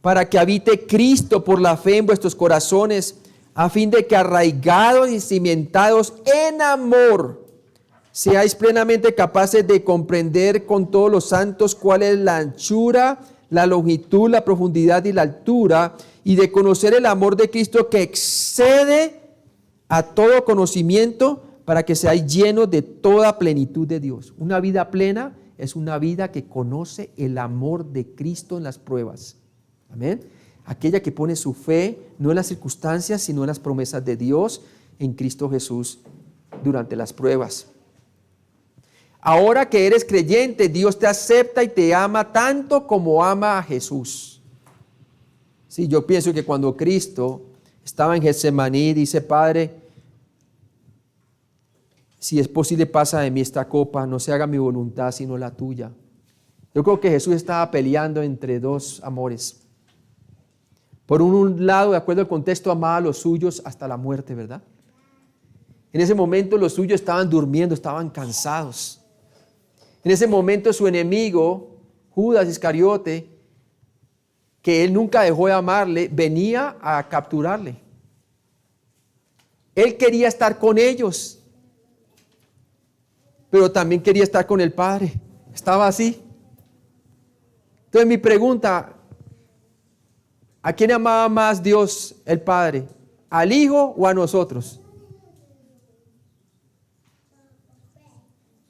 para que habite Cristo por la fe en vuestros corazones, a fin de que arraigados y cimentados en amor, seáis plenamente capaces de comprender con todos los santos cuál es la anchura, la longitud, la profundidad y la altura, y de conocer el amor de Cristo que excede a todo conocimiento, para que seáis llenos de toda plenitud de Dios. Una vida plena es una vida que conoce el amor de Cristo en las pruebas. Amén. Aquella que pone su fe no en las circunstancias, sino en las promesas de Dios en Cristo Jesús durante las pruebas. Ahora que eres creyente, Dios te acepta y te ama tanto como ama a Jesús. Sí, yo pienso que cuando Cristo estaba en Getsemaní, dice: Padre, si es posible, pasa de mí esta copa, no se haga mi voluntad sino la tuya. Yo creo que Jesús estaba peleando entre dos amores. Por un lado, de acuerdo al contexto, amaba a los suyos hasta la muerte, ¿verdad? En ese momento los suyos estaban durmiendo, estaban cansados. En ese momento su enemigo, Judas Iscariote, que él nunca dejó de amarle, venía a capturarle. Él quería estar con ellos, pero también quería estar con el Padre. Estaba así. Entonces mi pregunta: ¿a quién amaba más Dios el Padre? ¿Al Hijo o a nosotros?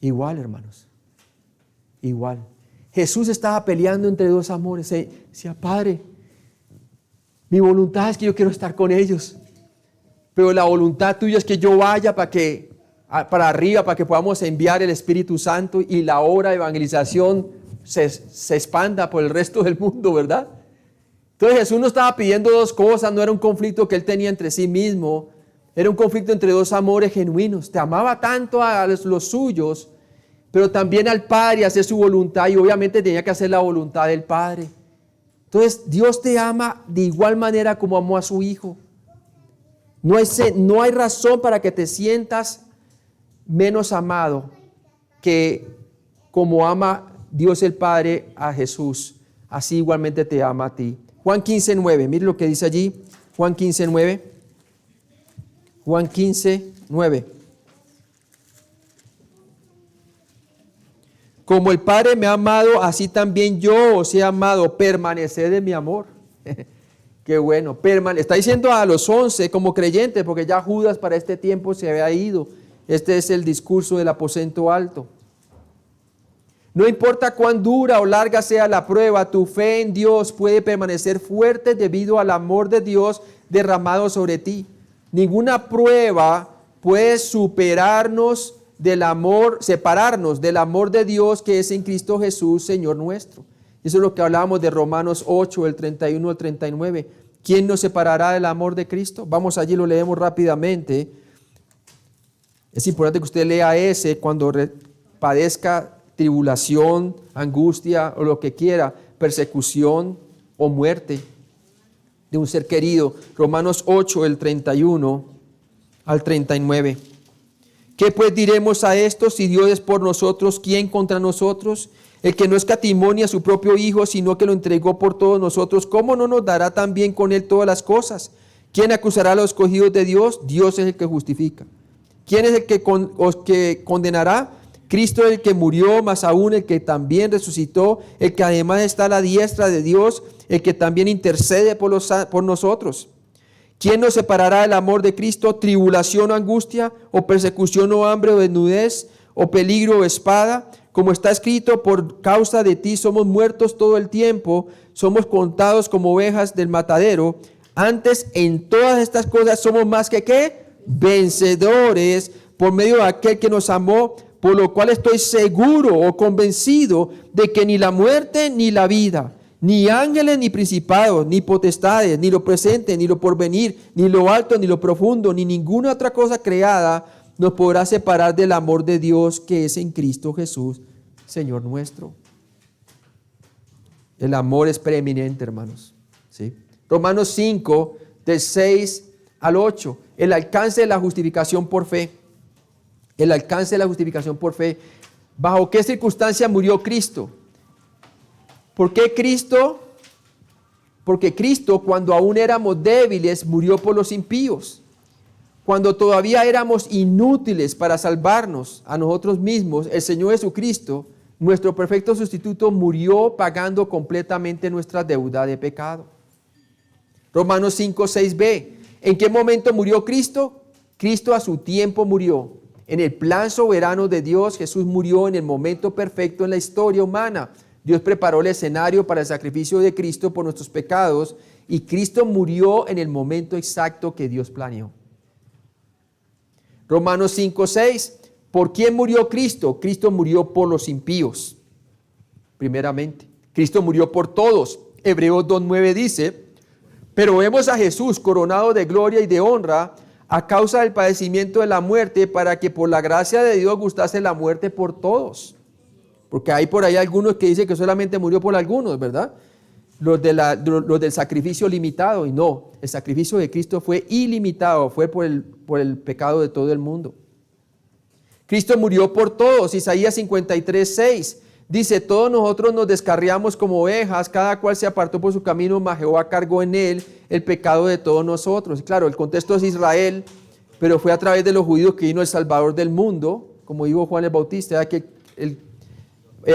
Igual, hermanos. Igual. Jesús estaba peleando entre dos amores. Decía: Padre, mi voluntad es que yo quiero estar con ellos, pero la voluntad tuya es que yo vaya para arriba, para que podamos enviar el Espíritu Santo y la obra de evangelización se expanda por el resto del mundo, ¿verdad? Entonces Jesús no estaba pidiendo dos cosas, no era un conflicto que él tenía entre sí mismo, era un conflicto entre dos amores genuinos. Te amaba tanto a los suyos, pero también al Padre, hacer su voluntad, y obviamente tenía que hacer la voluntad del Padre. Entonces Dios te ama de igual manera como amó a su Hijo. No hay razón para que te sientas menos amado que como ama Dios el Padre a Jesús. Así igualmente te ama a ti. Juan 15:9, mire lo que dice allí. Juan 15:9. Juan 15:9. Como el Padre me ha amado, así también yo os he amado. Permaneced en mi amor. Qué bueno. Está diciendo a los 11 como creyentes, porque ya Judas para este tiempo se había ido. Este es el discurso del aposento alto. No importa cuán dura o larga sea la prueba, tu fe en Dios puede permanecer fuerte debido al amor de Dios derramado sobre ti. Ninguna prueba puede separarnos del amor de Dios que es en Cristo Jesús, Señor nuestro. Eso es lo que hablábamos de Romanos 8, el 31 al 39. ¿Quién nos separará del amor de Cristo? Vamos allí, lo leemos rápidamente. Es importante que usted lea ese cuando padezca tribulación, angustia o lo que quiera, persecución o muerte de un ser querido. Romanos 8, el 31 al 39. ¿Qué pues diremos a esto? Si Dios es por nosotros, ¿quién contra nosotros? El que no escatimó a su propio Hijo, sino que lo entregó por todos nosotros, ¿cómo no nos dará también con Él todas las cosas? ¿Quién acusará a los escogidos de Dios? Dios es el que justifica. ¿Quién es el que condenará? Cristo es el que murió, más aún el que también resucitó, el que además está a la diestra de Dios, el que también intercede por nosotros. ¿Quién nos separará del amor de Cristo? ¿Tribulación o angustia, o persecución o hambre o desnudez, o peligro o espada? Como está escrito, por causa de ti somos muertos todo el tiempo, somos contados como ovejas del matadero. Antes, en todas estas cosas somos más que ¿qué? Vencedores por medio de aquel que nos amó, por lo cual estoy seguro o convencido de que ni la muerte ni la vida, ni ángeles ni principados, ni potestades, ni lo presente, ni lo porvenir, ni lo alto, ni lo profundo, ni ninguna otra cosa creada nos podrá separar del amor de Dios que es en Cristo Jesús, Señor nuestro. El amor es preeminente, hermanos. ¿Sí? Romanos 5, del 6 al 8. El alcance de la justificación por fe. El alcance de la justificación por fe. ¿Bajo qué circunstancia murió Cristo? ¿Por qué Cristo Porque Cristo, cuando aún éramos débiles, murió por los impíos. Cuando todavía éramos inútiles para salvarnos a nosotros mismos, el Señor Jesucristo, nuestro perfecto sustituto, murió pagando completamente nuestra deuda de pecado. Romanos 5, 6b. ¿En qué momento murió Cristo? Cristo a su tiempo murió. En el plan soberano de Dios, Jesús murió en el momento perfecto en la historia humana. Dios preparó el escenario para el sacrificio de Cristo por nuestros pecados y Cristo murió en el momento exacto que Dios planeó. Romanos 5, 6. ¿Por quién murió Cristo? Cristo murió por los impíos, primeramente. Cristo murió por todos. Hebreos 2:9 dice, pero vemos a Jesús coronado de gloria y de honra a causa del padecimiento de la muerte, para que por la gracia de Dios gustase la muerte por todos. Porque hay por ahí algunos que dicen que solamente murió por algunos, ¿verdad? Los del sacrificio limitado, y no, el sacrificio de Cristo fue ilimitado, fue por el pecado de todo el mundo. Cristo murió por todos. Isaías 53:6 dice, todos nosotros nos descarriamos como ovejas, cada cual se apartó por su camino, mas Jehová cargó en él el pecado de todos nosotros. Claro, el contexto es Israel, pero fue a través de los judíos que vino el Salvador del mundo, como dijo Juan el Bautista, he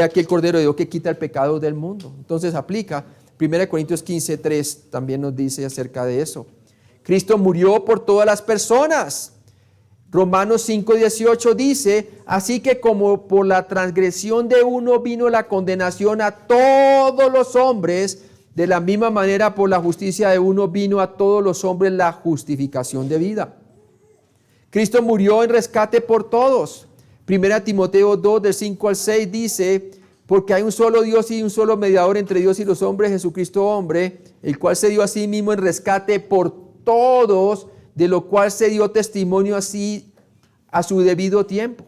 aquí el Cordero de Dios que quita el pecado del mundo. Entonces aplica. 1 Corintios 15:3 también nos dice acerca de eso. Cristo murió por todas las personas. Romanos 5:18 dice, así que como por la transgresión de uno vino la condenación a todos los hombres, de la misma manera por la justicia de uno vino a todos los hombres la justificación de vida. Cristo murió en rescate por todos. 1 Timoteo 2, del 5 al 6 dice, porque hay un solo Dios y un solo mediador entre Dios y los hombres, Jesucristo hombre, el cual se dio a sí mismo en rescate por todos, de lo cual se dio testimonio así a su debido tiempo.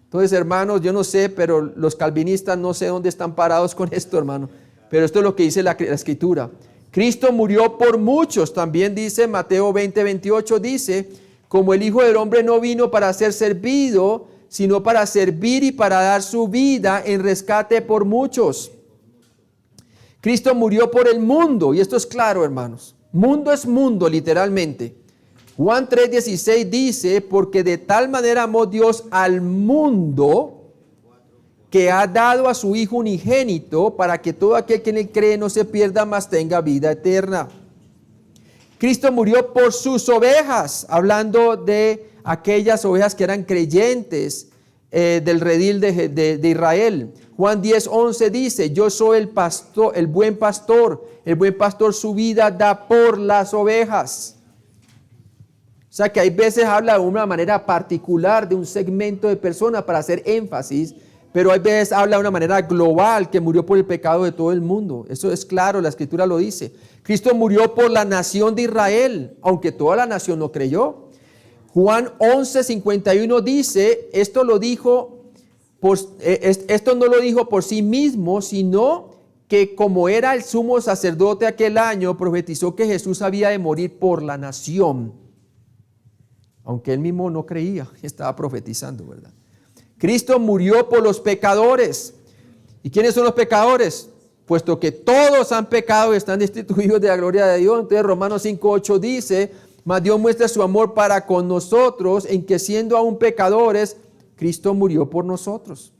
Entonces, hermanos, yo no sé, pero los calvinistas no sé dónde están parados con esto, hermano. Pero esto es lo que dice la Escritura. Cristo murió por muchos, también dice Mateo 20:28, dice, como el Hijo del Hombre no vino para ser servido, sino para servir y para dar su vida en rescate por muchos. Cristo murió por el mundo, y esto es claro, hermanos. Mundo es mundo, literalmente. Juan 3:16 dice, porque de tal manera amó Dios al mundo, que ha dado a su Hijo unigénito, para que todo aquel que en él cree no se pierda, mas tenga vida eterna. Cristo murió por sus ovejas, hablando de aquellas ovejas que eran creyentes del redil de Israel. Juan 10:11 dice, yo soy el pastor, el buen pastor su vida da por las ovejas. O sea que hay veces habla de una manera particular de un segmento de personas para hacer énfasis, pero hay veces habla de una manera global que murió por el pecado de todo el mundo. Eso es claro, la Escritura lo dice. Cristo murió por la nación de Israel, aunque toda la nación no creyó. Juan 11:51 dice, esto no lo dijo por sí mismo, sino que como era el sumo sacerdote aquel año, profetizó que Jesús había de morir por la nación. Aunque él mismo no creía, estaba profetizando, ¿verdad? Cristo murió por los pecadores. ¿Y quiénes son los pecadores? Puesto que todos han pecado y están destituidos de la gloria de Dios. Entonces Romanos 5:8 dice, mas Dios muestra su amor para con nosotros, en que siendo aún pecadores, Cristo murió por nosotros.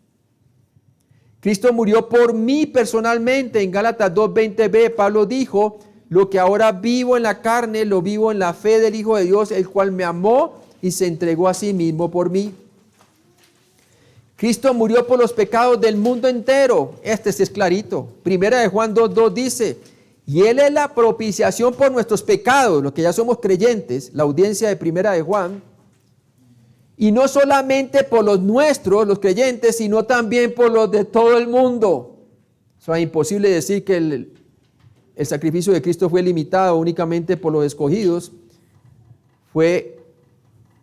Cristo murió por mí personalmente. En Gálatas 2:20b, Pablo dijo, lo que ahora vivo en la carne, lo vivo en la fe del Hijo de Dios, el cual me amó y se entregó a sí mismo por mí. Cristo murió por los pecados del mundo entero. Este sí es clarito. Primera de Juan 2:2 dice, y Él es la propiciación por nuestros pecados, los que ya somos creyentes, la audiencia de Primera de Juan, y no solamente por los nuestros, los creyentes, sino también por los de todo el mundo. Eso es imposible decir que el sacrificio de Cristo fue limitado únicamente por los escogidos, fue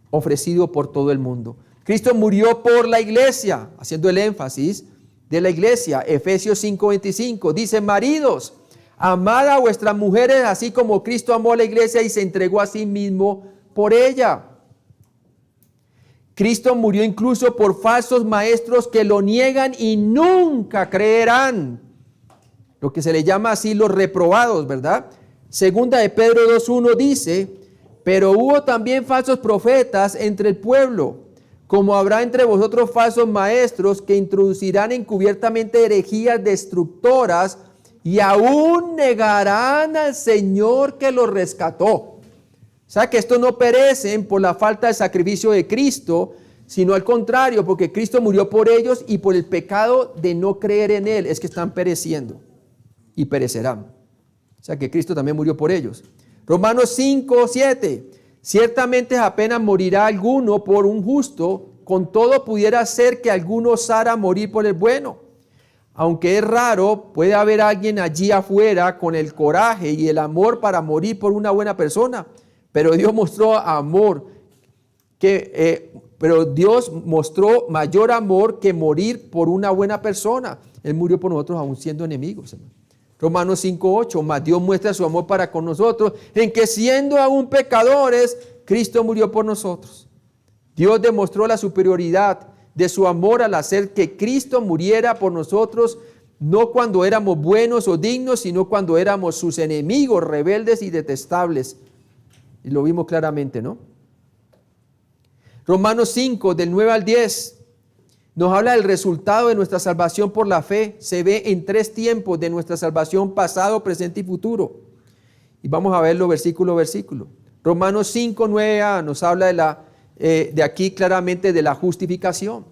ofrecido por todo el mundo. Cristo murió por la iglesia, haciendo el énfasis de la iglesia. Efesios 5:25 dice, maridos, amad a vuestras mujeres así como Cristo amó a la iglesia y se entregó a sí mismo por ella. Cristo murió incluso por falsos maestros que lo niegan y nunca creerán. lo que se le llama así los reprobados, ¿verdad? Segunda de Pedro 2:1 dice, pero hubo también falsos profetas entre el pueblo, como habrá entre vosotros falsos maestros que introducirán encubiertamente herejías destructoras y aún negarán al Señor que los rescató. O sea que estos no perecen por la falta de sacrificio de Cristo, sino al contrario, porque Cristo murió por ellos y por el pecado de no creer en Él es que están pereciendo y perecerán. O sea que Cristo también murió por ellos. Romanos 5:7. Ciertamente apenas morirá alguno por un justo, con todo pudiera ser que alguno osara morir por el bueno. Aunque es raro, puede haber alguien allí afuera con el coraje y el amor para morir por una buena persona. Pero Dios mostró mayor amor que morir por una buena persona. Él murió por nosotros aún siendo enemigos, hermano. Romanos 5:8, mas Dios muestra su amor para con nosotros, en que siendo aún pecadores, Cristo murió por nosotros. Dios demostró la superioridad de su amor al hacer que Cristo muriera por nosotros, no cuando éramos buenos o dignos, sino cuando éramos sus enemigos, rebeldes y detestables. Y lo vimos claramente, ¿no? Romanos 5, del 9 al 10. Nos habla del resultado de nuestra salvación por la fe. Se ve en 3 tiempos de nuestra salvación: pasado, presente y futuro. Y vamos a verlo versículo a versículo. Romanos 5, 9a nos habla de aquí claramente de la justificación.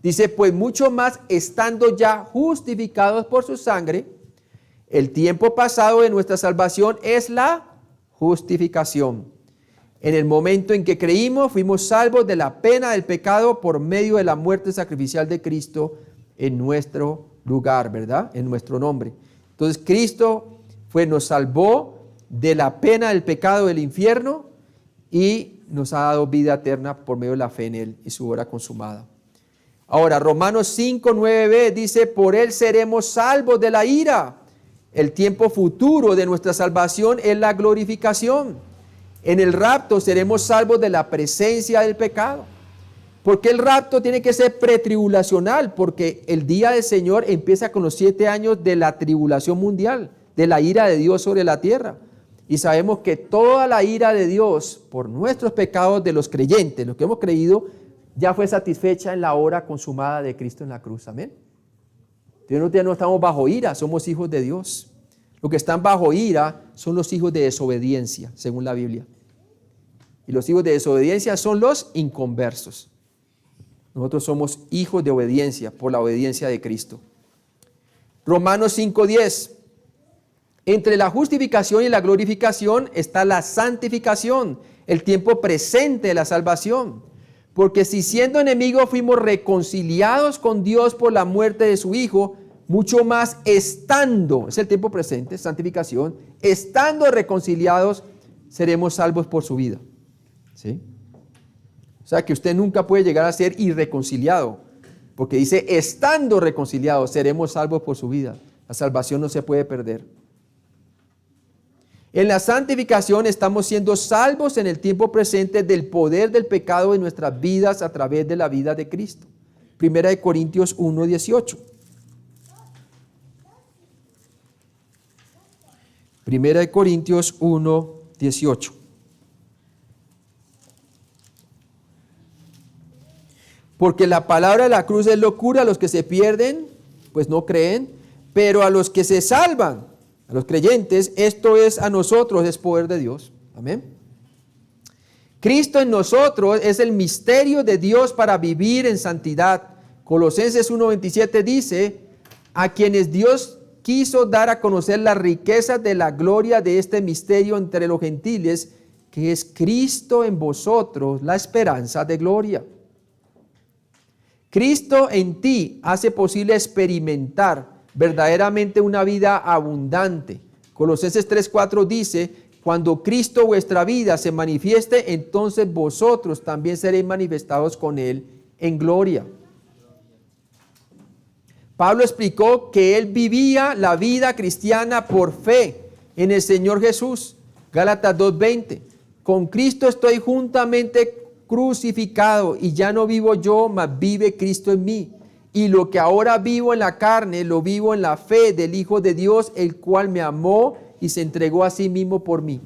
Dice, pues mucho más estando ya justificados por su sangre, el tiempo pasado de nuestra salvación es la justificación. En el momento en que creímos, fuimos salvos de la pena del pecado por medio de la muerte sacrificial de Cristo en nuestro lugar, ¿verdad? En nuestro nombre. Entonces Cristo nos salvó de la pena del pecado del infierno y nos ha dado vida eterna por medio de la fe en Él y su obra consumada. Ahora, Romanos 5, 9b dice, por Él seremos salvos de la ira. El tiempo futuro de nuestra salvación es la glorificación. En el rapto seremos salvos de la presencia del pecado. Porque el rapto tiene que ser pretribulacional, porque el día del Señor empieza con los 7 años de la tribulación mundial, de la ira de Dios sobre la tierra. Y sabemos que toda la ira de Dios por nuestros pecados de los creyentes, los que hemos creído, ya fue satisfecha en la obra consumada de Cristo en la cruz. Amén. Entonces no estamos bajo ira, somos hijos de Dios. Los que están bajo ira son los hijos de desobediencia, según la Biblia. Y los hijos de desobediencia son los inconversos. Nosotros somos hijos de obediencia por la obediencia de Cristo. Romanos 5:10. Entre la justificación y la glorificación está la santificación, el tiempo presente de la salvación. Porque si siendo enemigos fuimos reconciliados con Dios por la muerte de su Hijo, mucho más estando, es el tiempo presente, santificación, estando reconciliados, seremos salvos por su vida. ¿Sí? O sea que usted nunca puede llegar a ser irreconciliado, porque dice, estando reconciliados, seremos salvos por su vida. La salvación no se puede perder. En la santificación estamos siendo salvos en el tiempo presente del poder del pecado en nuestras vidas a través de la vida de Cristo. 1 Corintios 1:18. 1 Corintios 1:18. Porque la palabra de la cruz es locura a los que se pierden, pues no creen, pero a los que se salvan, a los creyentes, esto es a nosotros, es poder de Dios. Amén. Cristo en nosotros es el misterio de Dios para vivir en santidad. Colosenses 1:27 dice, a quienes Dios quiso dar a conocer las riquezas de la gloria de este misterio entre los gentiles, que es Cristo en vosotros, la esperanza de gloria. Cristo en ti hace posible experimentar verdaderamente una vida abundante. Colosenses 3:4 dice, cuando Cristo vuestra vida se manifieste, entonces vosotros también seréis manifestados con Él en gloria. Pablo explicó que él vivía la vida cristiana por fe en el Señor Jesús. Gálatas 2:20. Con Cristo estoy juntamente crucificado y ya no vivo yo, mas vive Cristo en mí. y lo que ahora vivo en la carne, lo vivo en la fe del Hijo de Dios, el cual me amó y se entregó a sí mismo por mí.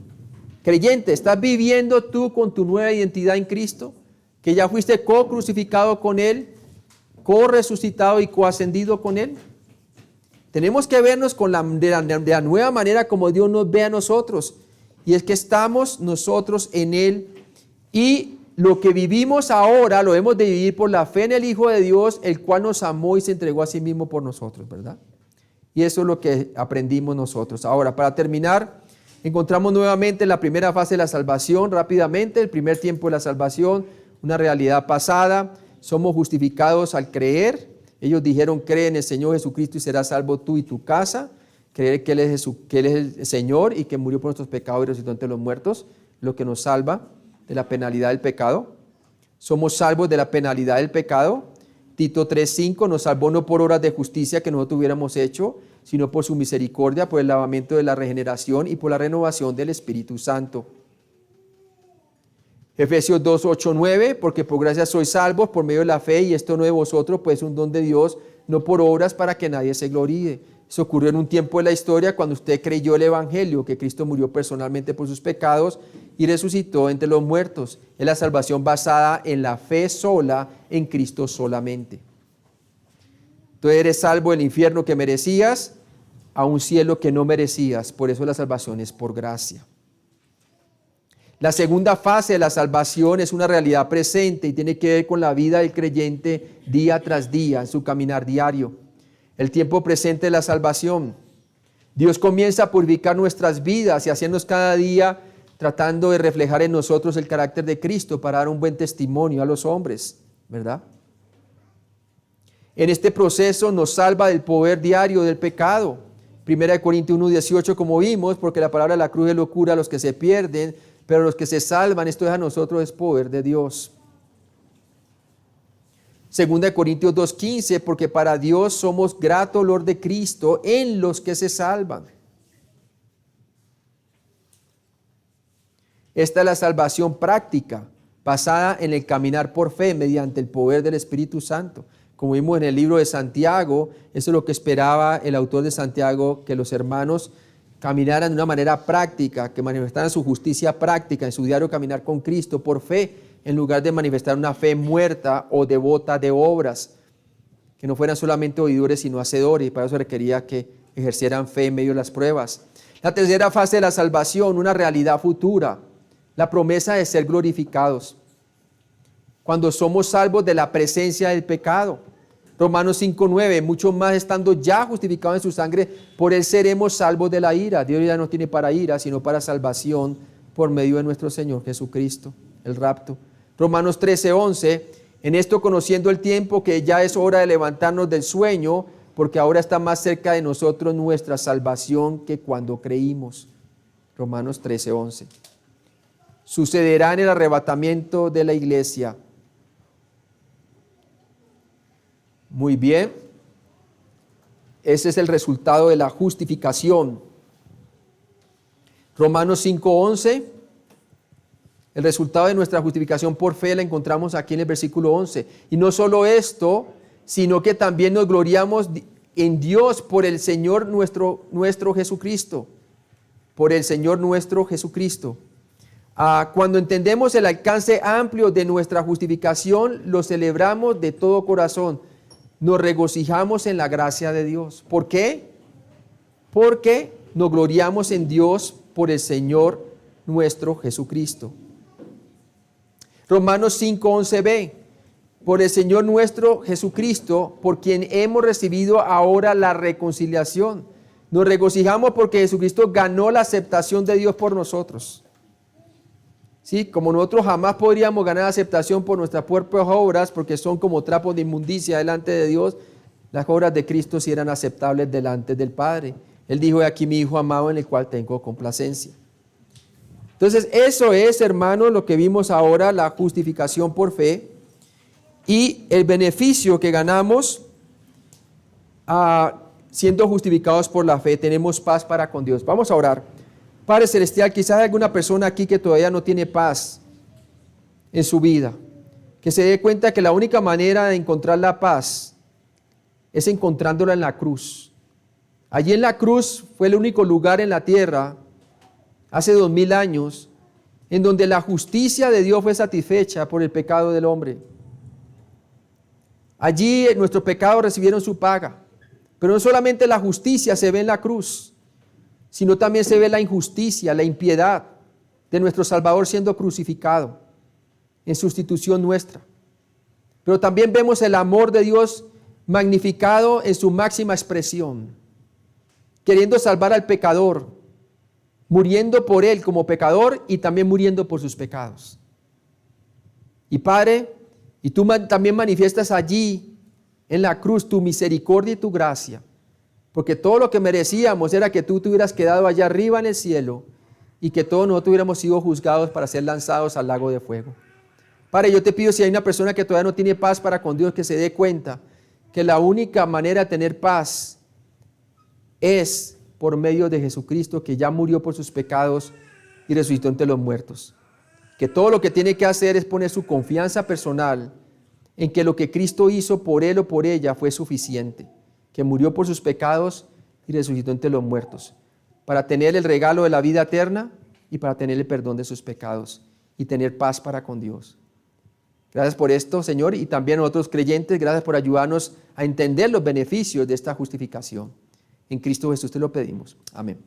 Creyente, ¿estás viviendo tú con tu nueva identidad en Cristo? Que ya fuiste co-crucificado con Él, co-resucitado y co-ascendido con Él. Tenemos que vernos de la nueva manera como Dios nos ve a nosotros. Y es que estamos nosotros en Él. Y lo que vivimos ahora lo hemos de vivir por la fe en el Hijo de Dios, el cual nos amó y se entregó a sí mismo por nosotros, ¿verdad? Y eso es lo que aprendimos nosotros. Ahora, para terminar, encontramos nuevamente la primera fase de la salvación rápidamente, el primer tiempo de la salvación, una realidad pasada. Somos justificados al creer. Ellos dijeron, cree en el Señor Jesucristo y serás salvo tú y tu casa. Creer que Él es el Señor y que murió por nuestros pecados y resucitó entre los muertos, lo que nos salva de la penalidad del pecado. Somos salvos de la penalidad del pecado. Tito 3:5 nos salvó no por obras de justicia que nosotros hubiéramos hecho, sino por su misericordia, por el lavamiento de la regeneración y por la renovación del Espíritu Santo. Efesios 2:8-9, porque por gracia sois salvos por medio de la fe, y esto no de vosotros, pues es un don de Dios, no por obras para que nadie se gloríe. Eso ocurrió en un tiempo de la historia cuando usted creyó el Evangelio, que Cristo murió personalmente por sus pecados y resucitó entre los muertos. Es la salvación basada en la fe sola, en Cristo solamente. Tú eres salvo del infierno que merecías a un cielo que no merecías. Por eso la salvación es por gracia. La segunda fase de la salvación es una realidad presente y tiene que ver con la vida del creyente día tras día, en su caminar diario. El tiempo presente de la salvación. Dios comienza a purificar nuestras vidas y hacernos cada día tratando de reflejar en nosotros el carácter de Cristo para dar un buen testimonio a los hombres, ¿verdad? En este proceso nos salva del poder diario del pecado. 1 Corintios 1:18, como vimos, porque la palabra de la cruz es locura a los que se pierden, pero los que se salvan, esto es a nosotros, es poder de Dios. 2 Corintios 2:15, porque para Dios somos grato olor de Cristo en los que se salvan. Esta es la salvación práctica, basada en el caminar por fe mediante el poder del Espíritu Santo. Como vimos en el libro de Santiago, eso es lo que esperaba el autor de Santiago, que los hermanos caminaran de una manera práctica, que manifestaran su justicia práctica en su diario caminar con Cristo por fe, en lugar de manifestar una fe muerta o devota de obras, que no fueran solamente oidores sino hacedores, y para eso requería que ejercieran fe en medio de las pruebas. La tercera fase de la salvación, una realidad futura, la promesa de ser glorificados, cuando somos salvos de la presencia del pecado. Romanos 5:9, mucho más estando ya justificados en su sangre, por él seremos salvos de la ira. Dios ya no tiene para ira, sino para salvación por medio de nuestro Señor Jesucristo, el rapto. Romanos 13:11, en esto conociendo el tiempo que ya es hora de levantarnos del sueño, porque ahora está más cerca de nosotros nuestra salvación que cuando creímos. Romanos 13:11. Sucederá en el arrebatamiento de la iglesia. Muy bien. Ese es el resultado de la justificación. Romanos 5:11. El resultado de nuestra justificación por fe la encontramos aquí en el versículo 11. Y no solo esto, sino que también nos gloriamos en Dios por el Señor nuestro Jesucristo. Por el Señor nuestro Jesucristo. Cuando entendemos el alcance amplio de nuestra justificación, lo celebramos de todo corazón. Nos regocijamos en la gracia de Dios. ¿Por qué? Porque nos gloriamos en Dios por el Señor nuestro Jesucristo. Romanos 5:11b, por el Señor nuestro Jesucristo, por quien hemos recibido ahora la reconciliación. Nos regocijamos porque Jesucristo ganó la aceptación de Dios por nosotros. Sí, como nosotros jamás podríamos ganar aceptación por nuestras propias obras, porque son como trapos de inmundicia delante de Dios, las obras de Cristo sí eran aceptables delante del Padre. Él dijo, he aquí mi Hijo amado en el cual tengo complacencia. Entonces, eso es, hermanos, lo que vimos ahora, la justificación por fe y el beneficio que ganamos siendo justificados por la fe. Tenemos paz para con Dios. Vamos a orar. Padre Celestial, quizás hay alguna persona aquí que todavía no tiene paz en su vida, que se dé cuenta que la única manera de encontrar la paz es encontrándola en la cruz. Allí en la cruz fue el único lugar en la tierra, hace 2000 años, en donde la justicia de Dios fue satisfecha por el pecado del hombre. Allí nuestros pecados recibieron su paga. Pero no solamente la justicia se ve en la cruz, sino también se ve la injusticia, la impiedad de nuestro Salvador siendo crucificado en sustitución nuestra. Pero también vemos el amor de Dios magnificado en su máxima expresión, queriendo salvar al pecador, muriendo por él como pecador y también muriendo por sus pecados. Y Padre, y tú también manifiestas allí en la cruz tu misericordia y tu gracia, porque todo lo que merecíamos era que tú te hubieras quedado allá arriba en el cielo y que todos nosotros hubiéramos sido juzgados para ser lanzados al lago de fuego. Padre, yo te pido, si hay una persona que todavía no tiene paz para con Dios, que se dé cuenta que la única manera de tener paz es por medio de Jesucristo, que ya murió por sus pecados y resucitó entre los muertos. Que todo lo que tiene que hacer es poner su confianza personal en que lo que Cristo hizo por él o por ella fue suficiente, que murió por sus pecados y resucitó entre los muertos, para tener el regalo de la vida eterna y para tener el perdón de sus pecados y tener paz para con Dios. Gracias por esto, Señor, y también a otros creyentes, gracias por ayudarnos a entender los beneficios de esta justificación. En Cristo Jesús te lo pedimos. Amén.